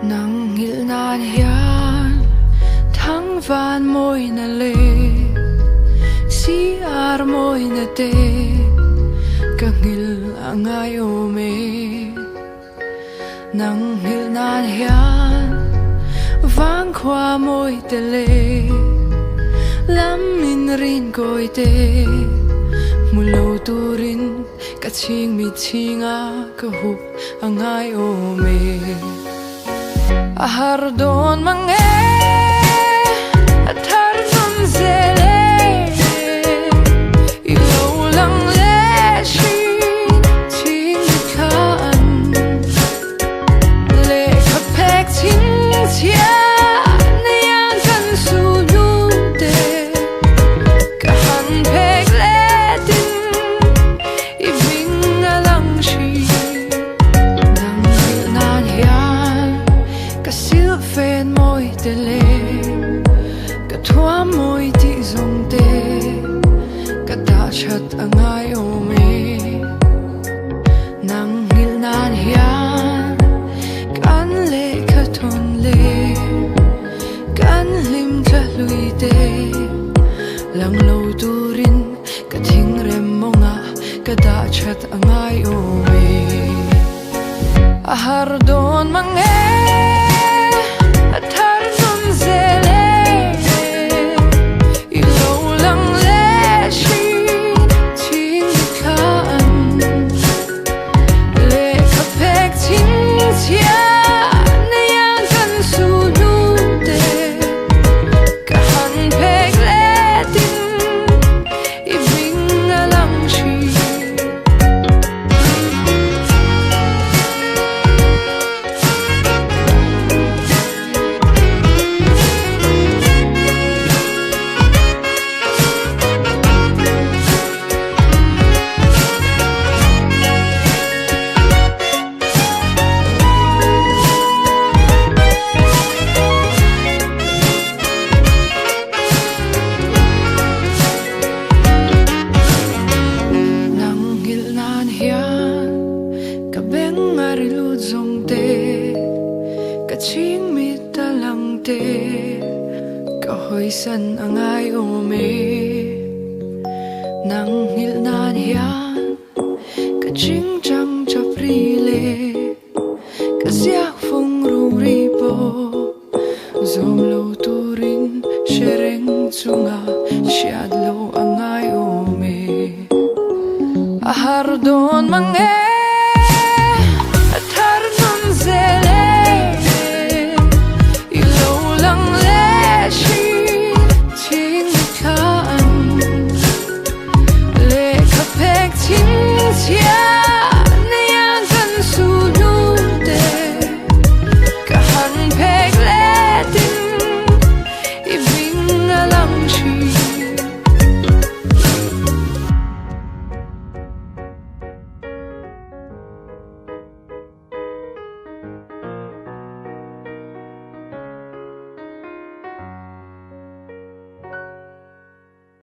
Nghilh nan hian thang van moi na le si ar moi na te ka nghilh angai o me Nghilh nan hian vang khwa moi te le lam in rin koi te mulo turin ka ching mi chinga ka hup angai o me Ahar don mange athar non zele ilo lang le shin ching khan le kapek ching chia ne yang kan su lu de ka han pek le tin I bing alang shi Nghilh nan hian ka sil fen moi te le ka thua moi ti zong te ka da chat angai o me Nghilh nan hian kan le ka thon le kan lim cha lui te lang lo turin ka thing rem monga ka da chat angai o me Ahar don mange athar non zele ilo lang le shin ching khan le kapek ching chia ne yang kan su lu te ka han pek le tin I bing alang shi Ka ching mi ta lang te ka hoi san angai o me Nghilh nan hian ka ching chang chap ri le ka ziak phong ru ri po zom lo turin shereng chunga shiat lo angai o me Ahar don mange